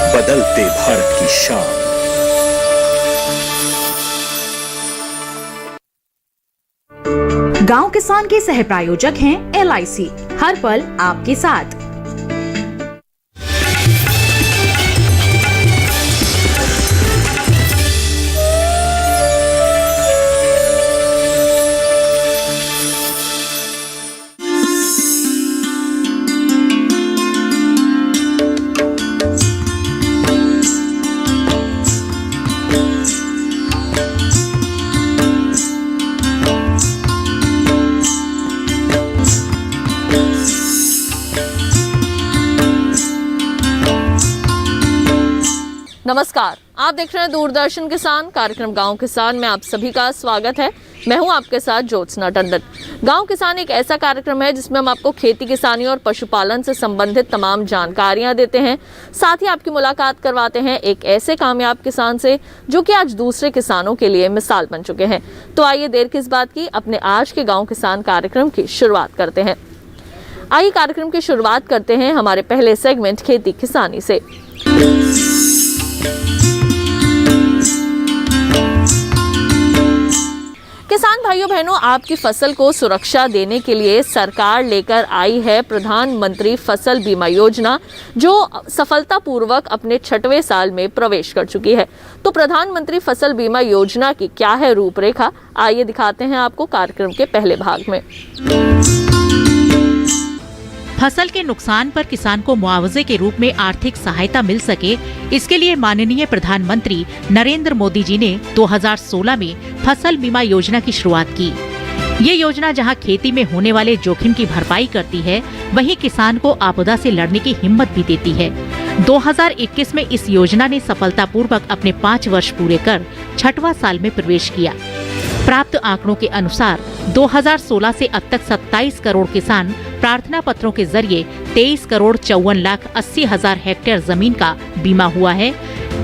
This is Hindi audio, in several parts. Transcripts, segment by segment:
बदलते भारत की शान। गांव किसान के सह प्रायोजक हैं LIC, हर पल आपके साथ। नमस्कार, आप देख रहे हैं दूरदर्शन किसान कार्यक्रम गांव किसान में आप सभी का स्वागत है। मैं हूं आपके साथ ज्योत्सना टंडन। गांव किसान एक ऐसा कार्यक्रम है जिसमें हम आपको खेती किसानी और पशुपालन से संबंधित तमाम जानकारियां देते हैं, साथ ही आपकी मुलाकात करवाते हैं एक ऐसे कामयाब किसान से जो कि आज दूसरे किसानों के लिए मिसाल बन चुके हैं। तो आइए देर किस बात की, अपने आज के गाँव किसान कार्यक्रम की शुरुआत करते हैं। आइए कार्यक्रम की शुरुआत करते हैं हमारे पहले सेगमेंट खेती किसानी से। किसान भाइयों बहनों, आपकी फसल को सुरक्षा देने के लिए सरकार लेकर आई है प्रधानमंत्री फसल बीमा योजना, जो सफलतापूर्वक अपने 6वें साल में प्रवेश कर चुकी है। तो प्रधानमंत्री फसल बीमा योजना की क्या है रूपरेखा, आइए दिखाते हैं आपको कार्यक्रम के पहले भाग में। फसल के नुकसान पर किसान को मुआवजे के रूप में आर्थिक सहायता मिल सके, इसके लिए माननीय प्रधानमंत्री नरेंद्र मोदी जी ने 2016 में फसल बीमा योजना की शुरुआत की। ये योजना जहां खेती में होने वाले जोखिम की भरपाई करती है, वहीं किसान को आपदा से लड़ने की हिम्मत भी देती है। 2021 में इस योजना ने सफलतापूर्वक अपने 5 वर्ष पूरे कर 6वां साल में प्रवेश किया। प्राप्त आंकड़ों के अनुसार 2016 से अब तक 27 करोड़ किसान प्रार्थना पत्रों के जरिए 23,54,80,000 हेक्टेयर जमीन का बीमा हुआ है,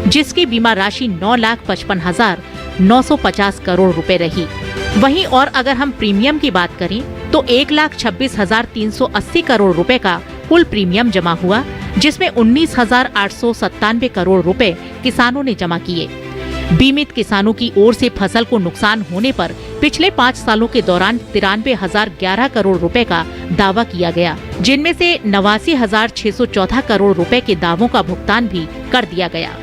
जिसकी बीमा राशि 9,55,950 करोड़ रुपए रही। वहीं और अगर हम प्रीमियम की बात करें तो 1,26,380 करोड़ रुपए का कुल प्रीमियम जमा हुआ, जिसमें 19,897 करोड़ रुपए किसानों ने जमा किए। बीमित किसानों की ओर से फसल को नुकसान होने पर पिछले 5 सालों के दौरान 93,011 करोड़ रुपए का दावा किया गया, जिनमें से 89,614 करोड़ रुपए के दावों का भुगतान भी कर दिया गया।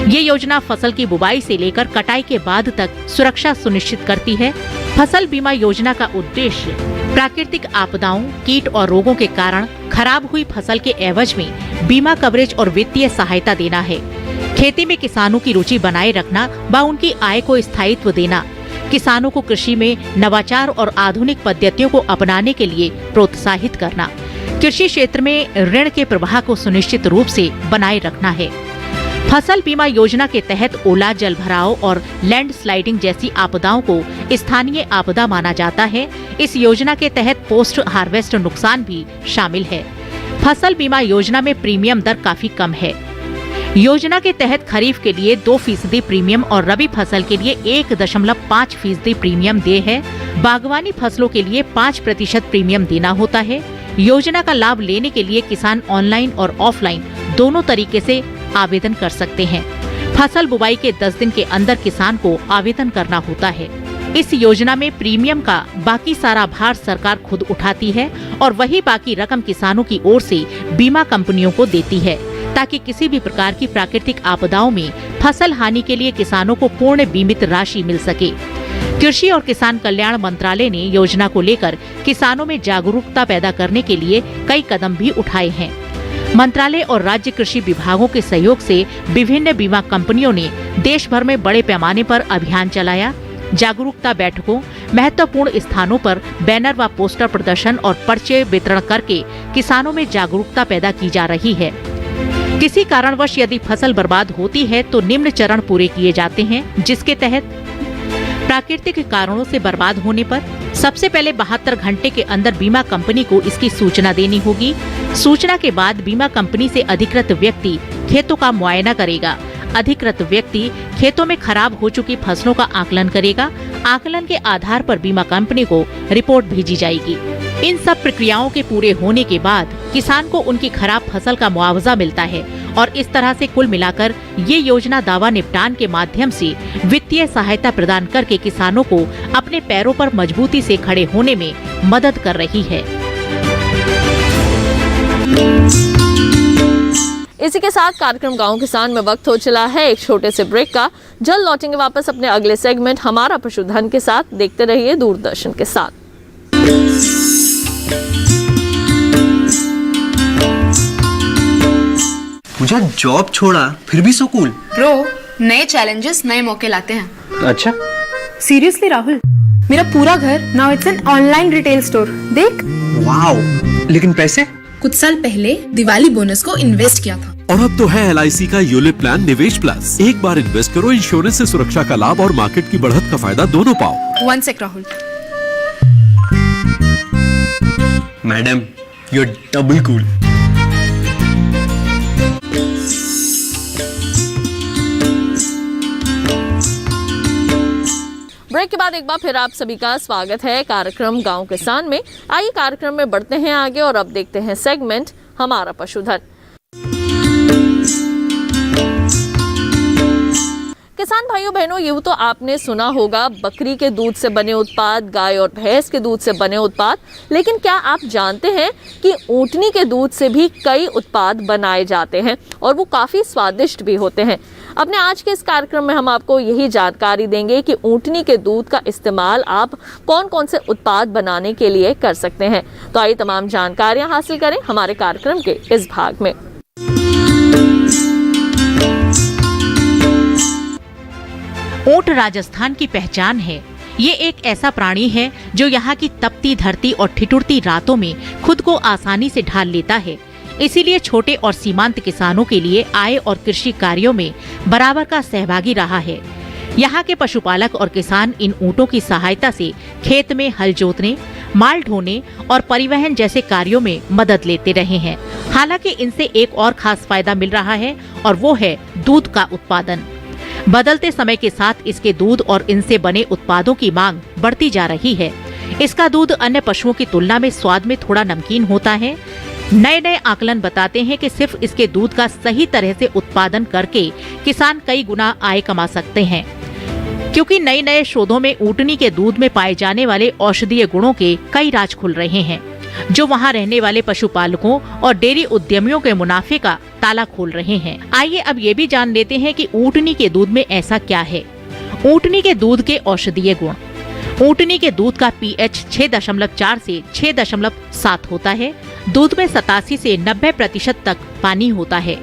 ये योजना फसल की बुवाई से लेकर कटाई के बाद तक सुरक्षा सुनिश्चित करती है। फसल बीमा योजना का उद्देश्य प्राकृतिक आपदाओं, कीट और रोगों के कारण खराब हुई फसल के एवज में बीमा कवरेज और वित्तीय सहायता देना है। खेती में किसानों की रुचि बनाए रखना व उनकी आय को स्थायित्व देना, किसानों को कृषि में नवाचार और आधुनिक पद्धतियों को अपनाने के लिए प्रोत्साहित करना, कृषि क्षेत्र में ऋण के प्रवाह को सुनिश्चित रूप से बनाए रखना है। फसल बीमा योजना के तहत ओला, जलभराव और लैंडस्लाइडिंग जैसी आपदाओं को स्थानीय आपदा माना जाता है। इस योजना के तहत पोस्ट हार्वेस्ट नुकसान भी शामिल है। फसल बीमा योजना में प्रीमियम दर काफी कम है। योजना के तहत खरीफ के लिए 2% प्रीमियम और रबी फसल के लिए 1.5% प्रीमियम देय है। बागवानी फसलों के लिए 5% प्रीमियम देना होता है। योजना का लाभ लेने के लिए किसान ऑनलाइन और ऑफलाइन दोनों तरीके से आवेदन कर सकते हैं। फसल बुवाई के 10 दिन के अंदर किसान को आवेदन करना होता है। इस योजना में प्रीमियम का बाकी सारा भार सरकार खुद उठाती है और वही बाकी रकम किसानों की ओर से बीमा कंपनियों को देती है, ताकि किसी भी प्रकार की प्राकृतिक आपदाओं में फसल हानि के लिए किसानों को पूर्ण बीमित राशि मिल सके। कृषि और किसान कल्याण मंत्रालय ने योजना को लेकर किसानों में जागरूकता पैदा करने के लिए कई कदम भी उठाए हैं। मंत्रालय और राज्य कृषि विभागों के सहयोग से विभिन्न बीमा कंपनियों ने देश भर में बड़े पैमाने पर अभियान चलाया। जागरूकता बैठकों, महत्वपूर्ण स्थानों पर बैनर व पोस्टर प्रदर्शन और पर्चे वितरण करके किसानों में जागरूकता पैदा की जा रही है। किसी कारणवश यदि फसल बर्बाद होती है तो निम्न चरण पूरे किए जाते हैं, जिसके तहत प्राकृतिक कारणों से बर्बाद होने पर सबसे पहले 72 घंटे के अंदर बीमा कंपनी को इसकी सूचना देनी होगी। सूचना के बाद बीमा कंपनी से अधिकृत व्यक्ति खेतों का मुआयना करेगा। अधिकृत व्यक्ति खेतों में खराब हो चुकी फसलों का आकलन करेगा। आकलन के आधार पर बीमा कंपनी को रिपोर्ट भेजी जाएगी। इन सब प्रक्रियाओं के पूरे होने के बाद किसान को उनकी खराब फसल का मुआवजा मिलता है और इस तरह से कुल मिलाकर ये योजना दावा निपटान के माध्यम से वित्तीय सहायता प्रदान करके किसानों को अपने पैरों पर मजबूती से खड़े होने में मदद कर रही है। इसी के साथ कार्यक्रम गांव किसान में वक्त हो चला है एक छोटे से ब्रेक का। जल्द लौटेंगे वापस अपने अगले सेगमेंट हमारा पशुधन के साथ। देखते रहिए दूरदर्शन के साथ। मुझे जॉब छोड़ा फिर भी सो कूल। ब्रो, नए चैलेंजेस नए मौके लाते हैं। अच्छा, सीरियसली राहुल, मेरा पूरा घर now it's an online retail store. देख, वाओ, लेकिन पैसे? कुछ साल पहले दिवाली बोनस को इन्वेस्ट किया था। और अब तो है LIC का यूलिप प्लान निवेश प्लस। एक बार इन्वेस्ट करो, इंश्योरेंस से सुरक्षा का लाभ और मार्केट की बढ़त का फायदा दोनों पाओ। One sec Rahul. Madam, you are double cool. Break के बाद एक बार फिर आप सभी का स्वागत है कार्यक्रम गांव किसान में। आइए कार्यक्रम में बढ़ते हैं आगे और अब देखते हैं सेगमेंट हमारा पशुधन। किसान भाइयों बहनों, यूं तो आपने सुना होगा बकरी के दूध से बने उत्पाद, गाय और भैंस के दूध से बने उत्पाद, लेकिन क्या आप जानते हैं कि ऊंटनी के दूध से भी कई उत्पाद बनाए जाते हैं और वो काफ़ी स्वादिष्ट भी होते हैं। अपने आज के इस कार्यक्रम में हम आपको यही जानकारी देंगे कि ऊंटनी के दूध का इस्तेमाल आप कौन कौन से उत्पाद बनाने के लिए कर सकते हैं। तो आइए तमाम जानकारियां हासिल करें हमारे कार्यक्रम के इस भाग में। ऊंट राजस्थान की पहचान है। ये एक ऐसा प्राणी है जो यहाँ की तपती धरती और ठिठुरती रातों में खुद को आसानी से ढाल लेता है। इसीलिए छोटे और सीमांत किसानों के लिए आय और कृषि कार्यों में बराबर का सहभागी रहा है। यहाँ के पशुपालक और किसान इन ऊँटों की सहायता से खेत में हल जोतने, माल ढोने और परिवहन जैसे कार्यों में मदद लेते रहे हैं। हालांकि इनसे एक और खास फायदा मिल रहा है और वो है दूध का उत्पादन। बदलते समय के साथ इसके दूध और इनसे बने उत्पादों की मांग बढ़ती जा रही है। इसका दूध अन्य पशुओं की तुलना में स्वाद में थोड़ा नमकीन होता है। नए आकलन बताते हैं कि सिर्फ इसके दूध का सही तरह से उत्पादन करके किसान कई गुना आय कमा सकते हैं, क्योंकि नए शोधों में ऊंटनी के दूध में पाए जाने वाले औषधीय गुणों के कई राज खुल रहे हैं, जो वहां रहने वाले पशुपालकों और डेयरी उद्यमियों के मुनाफे का ताला खोल रहे हैं। आइए अब ये भी जान लेते हैं कि ऊंटनी के दूध में ऐसा क्या है। ऊंटनी के दूध के औषधीय गुण। ऊंटनी के दूध का pH 6.4 से 6.7 होता है। दूध में 87 से 90% तक पानी होता है।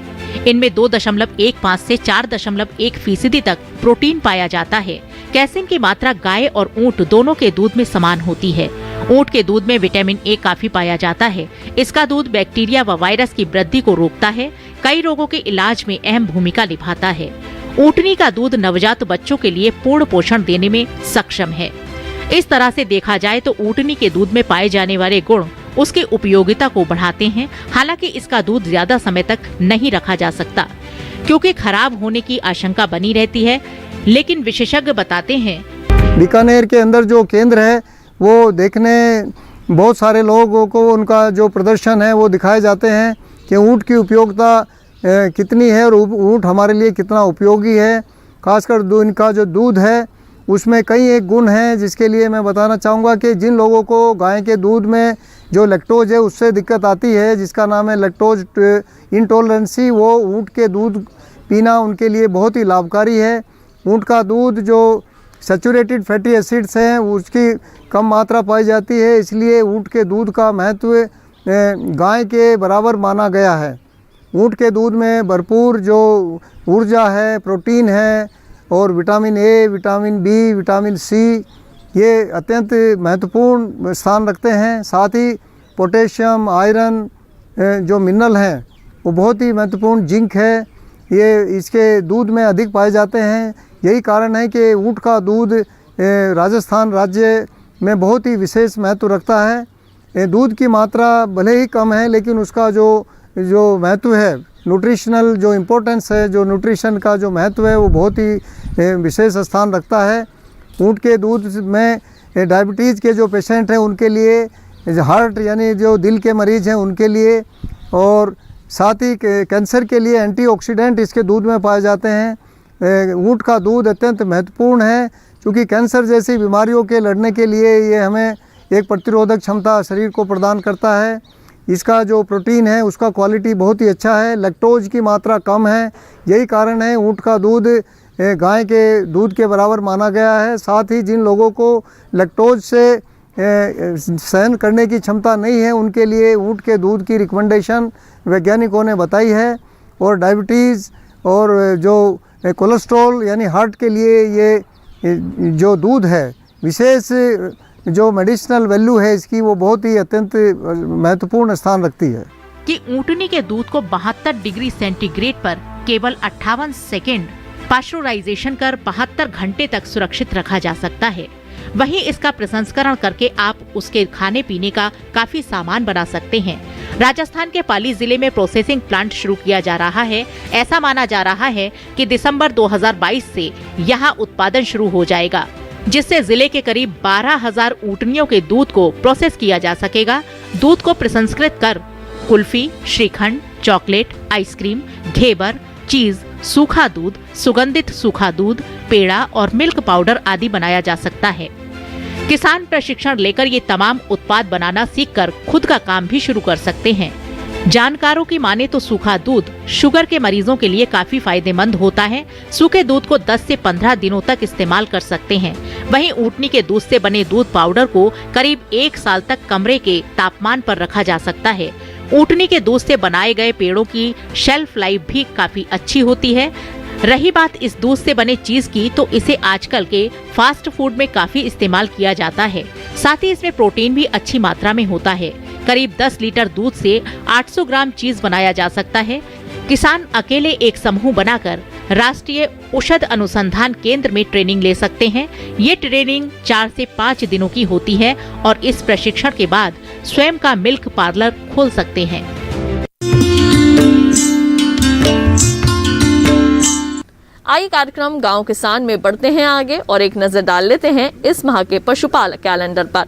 इनमें 2.15 से 4.1% तक प्रोटीन पाया जाता है। कैल्शियम की मात्रा गाय और ऊंट दोनों के दूध में समान होती है। ऊंट के दूध में विटामिन ए काफी पाया जाता है। इसका दूध बैक्टीरिया व वायरस की वृद्धि को रोकता है। कई रोगों के इलाज में अहम भूमिका निभाता है। ऊंटनी का दूध नवजात बच्चों के लिए पूर्ण पोषण देने में सक्षम है। इस तरह से देखा जाए तो ऊंटनी के दूध में पाए जाने वाले गुण उसकी उपयोगिता को बढ़ाते हैं। हालांकि इसका दूध ज्यादा समय तक नहीं रखा जा सकता, क्योंकि खराब होने की आशंका बनी रहती है। लेकिन विशेषज्ञ बताते हैं, बीकानेर के अंदर जो केंद्र है वो देखने बहुत सारे लोगों को उनका जो प्रदर्शन है वो दिखाए जाते हैं कि ऊँट की उपयोगिता कितनी है और ऊँट हमारे लिए कितना उपयोगी है। खासकर इनका जो दूध है उसमें कई एक गुण हैं, जिसके लिए मैं बताना चाहूँगा कि जिन लोगों को गाय के दूध में जो लैक्टोज है उससे दिक्कत आती है, जिसका नाम है लैक्टोज इंटॉलरेंसी, वो ऊँट के दूध पीना उनके लिए बहुत ही लाभकारी है। ऊँट का दूध जो सैचुरेटेड फैटी एसिड्स हैं उसकी कम मात्रा पाई जाती है, इसलिए ऊँट के दूध का महत्व गाय के बराबर माना गया है। ऊँट के दूध में भरपूर जो ऊर्जा है, प्रोटीन है और vitamin A, vitamin B, vitamin C ये अत्यंत महत्वपूर्ण स्थान रखते हैं। साथ ही पोटेशियम, आयरन जो मिनरल हैं वो बहुत ही महत्वपूर्ण, जिंक है, ये इसके दूध में अधिक पाए जाते हैं। यही कारण है कि ऊँट का दूध राजस्थान राज्य में बहुत ही विशेष महत्व रखता है। दूध की मात्रा भले ही कम है, लेकिन उसका जो महत्व है, न्यूट्रिशनल जो इम्पोर्टेंस है, जो न्यूट्रिशन का जो महत्व है वो बहुत ही विशेष स्थान रखता है। ऊँट के दूध में डायबिटीज़ के जो पेशेंट हैं उनके लिए, हार्ट यानी जो दिल के मरीज़ हैं उनके लिए, और साथ ही कैंसर के लिए एंटीऑक्सीडेंट इसके दूध में पाए जाते हैं। ऊँट का दूध अत्यंत महत्वपूर्ण है, क्योंकि कैंसर जैसी बीमारियों के लड़ने के लिए ये हमें एक प्रतिरोधक क्षमता शरीर को प्रदान करता है। इसका जो प्रोटीन है उसका क्वालिटी बहुत ही अच्छा है, लैक्टोज की मात्रा कम है। यही कारण है ऊँट का दूध गाय के दूध के बराबर माना गया है। साथ ही जिन लोगों को लैक्टोज से सहन करने की क्षमता नहीं है, उनके लिए ऊँट के दूध की रिकमेंडेशन वैज्ञानिकों ने बताई है। और डायबिटीज़ और जो कोलेस्ट्रॉल यानी हार्ट के लिए ये जो दूध है, विशेष जो मेडिसिनल वैल्यू है इसकी, वो बहुत ही अत्यंत महत्वपूर्ण स्थान रखती है। कि ऊँटनी के दूध को 72 डिग्री सेंटीग्रेड पर केवल 58 सेकेंड पाश्चराइजेशन कर 72 घंटे तक सुरक्षित रखा जा सकता है। वहीं इसका प्रसंस्करण करके आप उसके खाने पीने का काफी सामान बना सकते हैं। राजस्थान के पाली जिले में प्रोसेसिंग प्लांट शुरू किया जा रहा है। ऐसा माना जा रहा है कि दिसंबर 2022 से यहाँ उत्पादन शुरू हो जाएगा, जिससे जिले के करीब 12,000 ऊँटनियों के दूध को प्रोसेस किया जा सकेगा। दूध को प्रसंस्कृत कर कुल्फी, श्रीखंड, चॉकलेट, आइसक्रीम, घेवर, चीज, सूखा दूध, सुगंधित सूखा दूध, पेड़ा और मिल्क पाउडर आदि बनाया जा सकता है। किसान प्रशिक्षण लेकर ये तमाम उत्पाद बनाना सीखकर खुद का काम भी शुरू कर सकते हैं। जानकारों की माने तो सूखा दूध शुगर के मरीजों के लिए काफी फायदेमंद होता है। सूखे दूध को 10 से 15 दिनों तक इस्तेमाल कर सकते हैं। वहीं ऊँटनी के दूध से बने दूध पाउडर को करीब 1 साल तक कमरे के तापमान पर रखा जा सकता है। ऊँटनी के दूध से बनाए गए पेड़ों की शेल्फ लाइफ भी काफी अच्छी होती है। रही बात इस दूध से बने चीज की, तो इसे आजकल के फास्ट फूड में काफी इस्तेमाल किया जाता है। साथ ही इसमें प्रोटीन भी अच्छी मात्रा में होता है। करीब 10 लीटर दूध से 800 ग्राम चीज बनाया जा सकता है। किसान अकेले एक समूह बनाकर राष्ट्रीय औषध अनुसंधान केंद्र में ट्रेनिंग ले सकते हैं। ये ट्रेनिंग 4 से 5 दिनों की होती है और इस प्रशिक्षण के बाद स्वयं का मिल्क पार्लर खोल सकते हैं। आइए कार्यक्रम गांव किसान में बढ़ते हैं आगे और एक नजर डाल लेते हैं इस माह के पशुपालक कैलेंडर पर।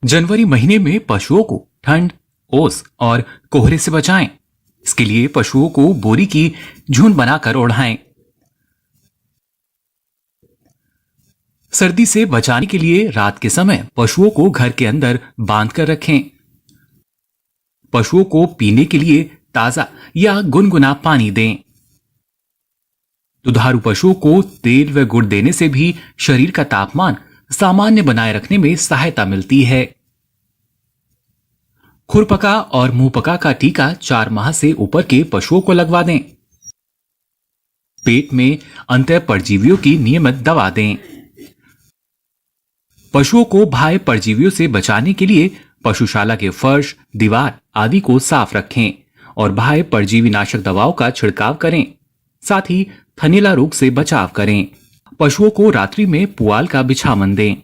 जनवरी महीने में पशुओं को ठंड, ओस और कोहरे से बचाएं। इसके लिए पशुओं को बोरी की झुंड बनाकर ओढ़ाएं। सर्दी से बचाने के लिए रात के समय पशुओं को घर के अंदर बांध कर रखें। पशुओं को पीने के लिए ताजा या गुनगुना पानी दें। दुधारू पशुओं को तेल व गुड़ देने से भी शरीर का तापमान सामान्य बनाए रखने में सहायता मिलती है। खुरपका और मुंहपका का टीका 4 माह से ऊपर के पशुओं को लगवा दें। पेट में अंतः परजीवियों की नियमित दवा दें। पशुओं को बाह्य परजीवियों से बचाने के लिए पशुशाला के फर्श, दीवार आदि को साफ रखें और बाह्य परजीवी नाशक दवाओं का छिड़काव करें। साथ ही थनैला रोग से बचाव करें। पशुओं को रात्रि में पुआल का बिछावन दें।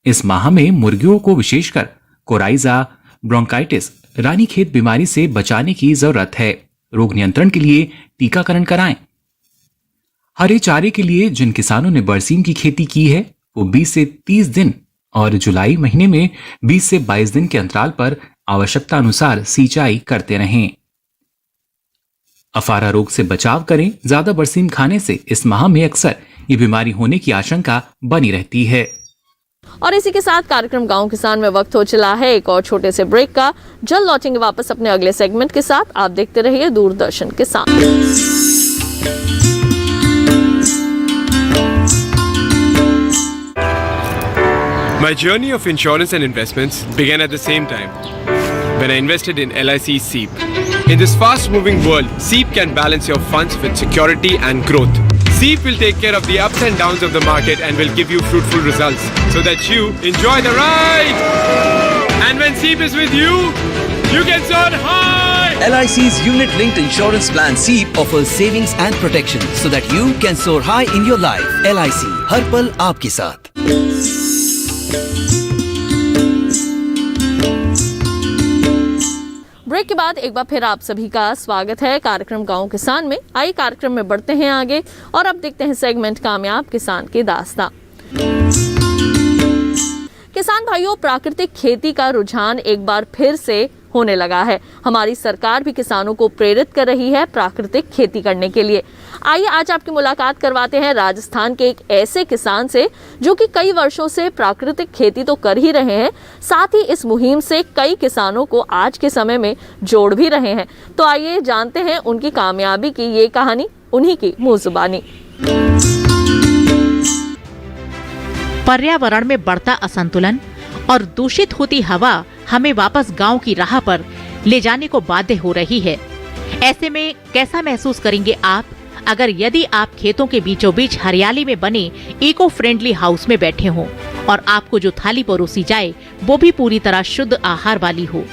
इस माह में मुर्गियों को विशेषकर कोराइजा, ब्रोंकाइटिस, रानीखेत बीमारी से बचाने की जरूरत है। रोग नियंत्रण के लिए टीकाकरण कराएं। हरे चारे के लिए जिन किसानों ने बरसीम की खेती की है वो 20 से 30 दिन और जुलाई महीने में 20 से 22 दिन के अंतराल पर आवश्यकता अनुसार सिंचाई करते रहें। अफारा रोग से बचाव करें। ज्यादा बरसीम खाने से इस माह में अक्सर ये बीमारी होने की आशंका बनी रहती है। और इसी के साथ कार्यक्रम गांव किसान में वक्त हो चला है एक और छोटे से ब्रेक का। जल्द लौटेंगे वापस अपने अगले सेगमेंट के साथ। आप देखते रहिए दूरदर्शन किसान। My journey of insurance and investments began at the same time when I invested in LIC SEEP. In this fast-moving world, SEEP can balance your funds with security and growth. SEEP will take care of the ups and downs of the market and will give you fruitful results so that you enjoy the ride. And when SEEP is with you, you can soar high. LIC's unit-linked insurance plan SEEP offers savings and protection so that you can soar high in your life. LIC, हर पल आपके साथ। ब्रेक के बाद एक बार फिर आप सभी का स्वागत है कार्यक्रम गांव किसान में। आइए कार्यक्रम में बढ़ते हैं आगे और अब देखते हैं सेगमेंट कामयाब किसान की दास्तां। किसान किसान भाइयों, प्राकृतिक खेती का रुझान एक बार फिर से होने लगा है। हमारी सरकार भी किसानों को प्रेरित कर रही है प्राकृतिक खेती करने के लिए। आइए आज आपकी मुलाकात करवाते हैं राजस्थान के एक ऐसे किसान से जो कि कई वर्षों से प्राकृतिक खेती तो कर ही रहे हैं, साथ ही इस मुहिम से कई किसानों को आज के समय में जोड़ भी रहे हैं। तो आइए जानते हैं उनकी कामयाबी की ये कहानी, उन्हीं की मुंह जुबानी। पर्यावरण में बढ़ता असंतुलन और दूषित होती हवा हमें वापस गांव की राह पर ले जाने को बाध्य हो रही है। ऐसे में कैसा महसूस करेंगे आप अगर यदि आप खेतों के बीचों बीच हरियाली में बने इको फ्रेंडली हाउस में बैठे हों और आपको जो थाली परोसी जाए वो भी पूरी तरह शुद्ध आहार वाली हो।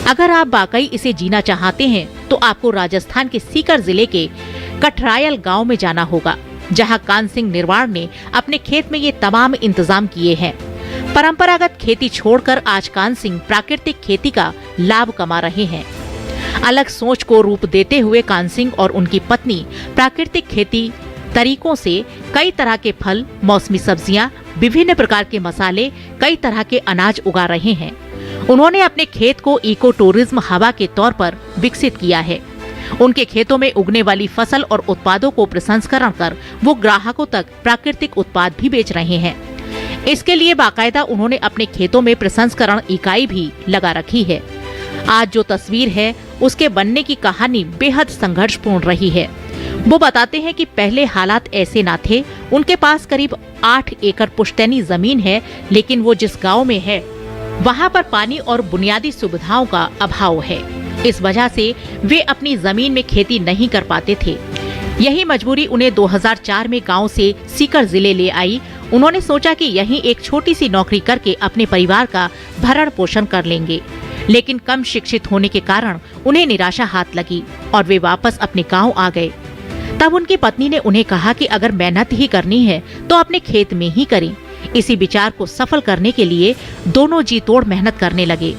अगर आप वाकई इसे जीना चाहते हैं तो आपको राजस्थान के सीकर जिले के कठरायल गाँव में जाना होगा, जहाँ कान सिंह निर्वाण ने अपने खेत में ये तमाम इंतजाम किए हैं। परंपरागत खेती छोड़कर आज कान सिंह प्राकृतिक खेती का लाभ कमा रहे हैं। अलग सोच को रूप देते हुए कान सिंह और उनकी पत्नी प्राकृतिक खेती तरीकों से कई तरह के फल, मौसमी सब्जियां, विभिन्न प्रकार के मसाले, कई तरह के अनाज उगा रहे हैं। उन्होंने अपने खेत को इको टूरिज्म हवा के तौर पर विकसित किया है। उनके खेतों में उगने वाली फसल और उत्पादों को प्रसंस्करण कर वो ग्राहकों तक प्राकृतिक उत्पाद भी बेच रहे हैं। इसके लिए बाकायदा उन्होंने अपने खेतों में प्रसंस्करण इकाई भी लगा रखी है। आज जो तस्वीर है उसके बनने की कहानी बेहद संघर्षपूर्ण रही है। वो बताते हैं कि पहले हालात ऐसे ना थे। उनके पास करीब 8 एकड़ पुश्तैनी जमीन है, लेकिन वो जिस गांव में है वहां पर पानी और बुनियादी सुविधाओं का अभाव है। इस वजह से वे अपनी जमीन में खेती नहीं कर पाते थे। यही मजबूरी उन्हें 2004 में गांव से सीकर जिले ले आई। उन्होंने सोचा कि यहीं एक छोटी सी नौकरी करके अपने परिवार का भरण पोषण कर लेंगे, लेकिन कम शिक्षित होने के कारण उन्हें निराशा हाथ लगी और वे वापस अपने गांव आ गए। तब उनकी पत्नी ने उन्हें कहा कि अगर मेहनत ही करनी है तो अपने खेत में ही करें। इसी विचार को सफल करने के लिए दोनों जी तोड़ मेहनत करने लगे।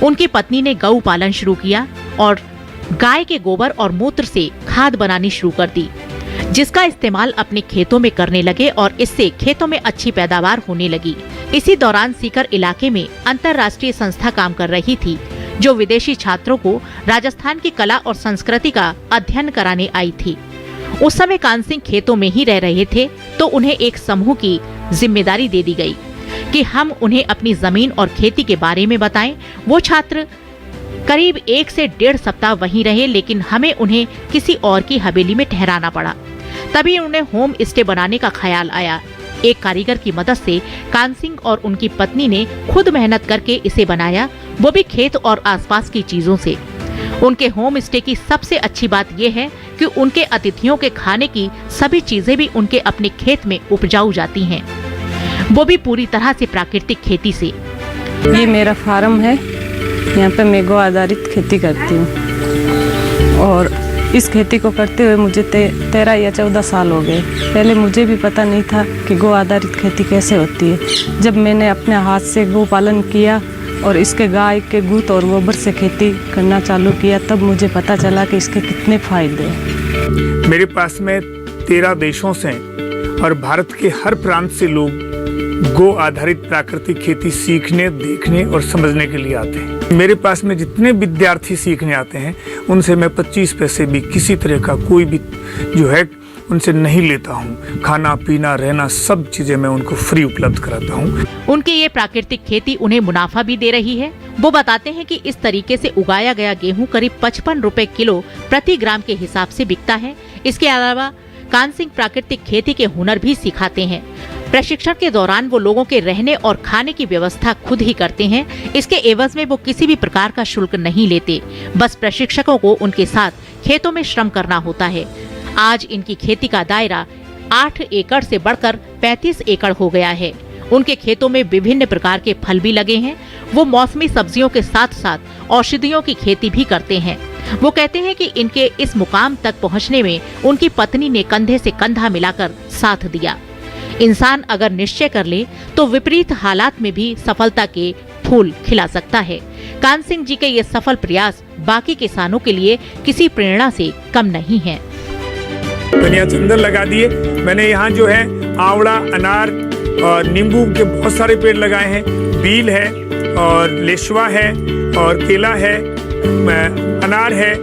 उनकी पत्नी ने गौ पालन शुरू किया और गाय के गोबर और मूत्र से खाद बनानी शुरू कर दी, जिसका इस्तेमाल अपने खेतों में करने लगे और इससे खेतों में अच्छी पैदावार होने लगी। इसी दौरान सीकर इलाके में अंतर्राष्ट्रीय संस्था काम कर रही थी, जो विदेशी छात्रों को राजस्थान की कला और संस्कृति का अध्ययन कराने आई थी। उस समय कान सिंह खेतों में ही रह रहे थे, तो उन्हें एक समूह की जिम्मेदारी दे दी गई कि हम उन्हें अपनी जमीन और खेती के बारे में बताएं। वो छात्र करीब 1 से 1.5 सप्ताह वहीं रहे, लेकिन हमें उन्हें किसी और की हवेली में ठहराना पड़ा। तभी उन्हें होम स्टे बनाने का ख्याल आया। एक कारीगर की मदद से कान सिंह और उनकी पत्नी ने खुद मेहनत करके इसे बनाया, वो भी खेत और आसपास की चीजों से। उनके होम स्टे की सबसे अच्छी बात यह है कि उनके अतिथियों के खाने की सभी चीजें भी उनके अपने खेत में उपजाऊ जाती हैं, वो भी पूरी तरह से प्राकृतिक खेती से। ये मेरा फार्म है, यहाँ पे मैं गौ आधारित खेती करती हूँ और इस खेती को करते हुए मुझे 13 या 14 साल हो गए। पहले मुझे भी पता नहीं था कि गौ आधारित खेती कैसे होती है। जब मैंने अपने हाथ से गौ पालन किया और इसके गाय के दूध और गोबर से खेती करना चालू किया, तब मुझे पता चला कि इसके कितने फायदे हैं। मेरे पास में 13 देशों से और भारत के हर प्रांत से लोग गो आधारित प्राकृतिक खेती सीखने, देखने और समझने के लिए आते हैं। मेरे पास में जितने विद्यार्थी सीखने आते हैं उनसे मैं 25 पैसे भी किसी तरह का कोई भी जो है उनसे नहीं लेता हूँ। खाना पीना रहना सब चीजें मैं उनको फ्री उपलब्ध कराता हूँ। उनकी ये प्राकृतिक खेती उन्हें मुनाफा भी दे रही है। वो बताते हैं कि इस तरीके से उगाया गया गेहूं करीब 55 रुपए किलो प्रति ग्राम के हिसाब से बिकता है। इसके अलावा कान सिंह प्राकृतिक खेती के हुनर भी सिखाते हैं। प्रशिक्षण के दौरान वो लोगों के रहने और खाने की व्यवस्था खुद ही करते हैं। इसके एवज में वो किसी भी प्रकार का शुल्क नहीं लेते, बस प्रशिक्षकों को उनके साथ खेतों में श्रम करना होता है। आज इनकी खेती का दायरा 8 एकड़ से बढ़कर 35 एकड़ हो गया है। उनके खेतों में विभिन्न प्रकार के फल भी लगे हैं। वो मौसमी सब्जियों के साथ साथ औषधियों की खेती भी करते हैं। वो कहते हैं कि इनके इस मुकाम तक पहुंचने में उनकी पत्नी ने कंधे से कंधा मिलाकर साथ दिया। इंसान अगर निश्चय कर ले तो विपरीत हालात में भी सफलता के फूल खिला सकता है। कान सिंह जी के ये सफल प्रयास बाकी किसानों के लिए किसी प्रेरणा से कम नहीं है। धनिया चंदन लगा दिए मैंने। यहाँ जो है आंवला, अनार, और नींबू के बहुत सारे पेड़ लगाए हैं, बील है और लेशवा है और केला है, अनार है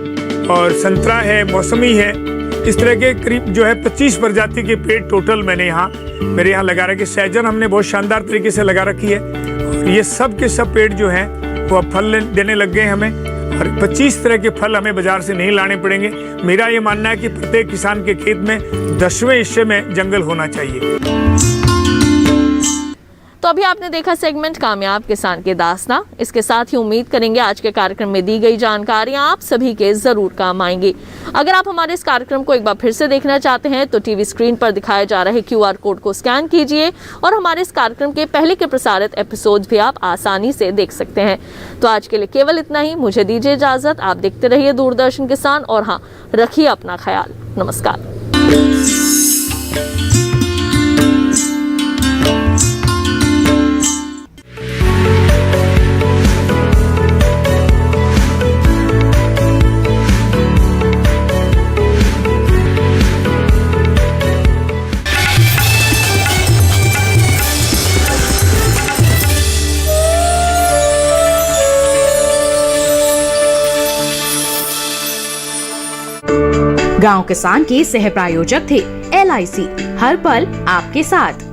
और संतरा है, मौसमी है। इस तरह के करीब जो है 25 प्रजाति के पेड़ टोटल मेरे यहाँ लगा रखे। सहजन हमने बहुत शानदार तरीके से लगा रखी है और ये सब के सब पेड़ जो हैं वो अब फल देने लग गए हमें, और 25 तरह के फल हमें बाजार से नहीं लाने पड़ेंगे। मेरा ये मानना है कि प्रत्येक किसान के खेत में 10वें हिस्से में जंगल होना चाहिए। तो अभी आपने देखा सेगमेंट कामयाब किसान के दास्तां। इसके साथ ही उम्मीद करेंगे आज के कार्यक्रम में दी गई जानकारियां आप सभी के जरूर काम आएंगी। अगर आप हमारे इस कार्यक्रम को एक बार फिर से देखना चाहते हैं तो टीवी स्क्रीन पर दिखाए जा रहे QR कोड को स्कैन कीजिए और हमारे इस कार्यक्रम के पहले के प्रसारित एपिसोड्स भी आप आसानी से देख सकते हैं। तो आज के लिए केवल इतना ही, मुझे दीजिए इजाजत। आप देखते रहिए दूरदर्शन किसान और हाँ, रखिए अपना ख्याल। नमस्कार। गांव किसान के सह प्रायोजक थे LIC, हर पल आपके साथ।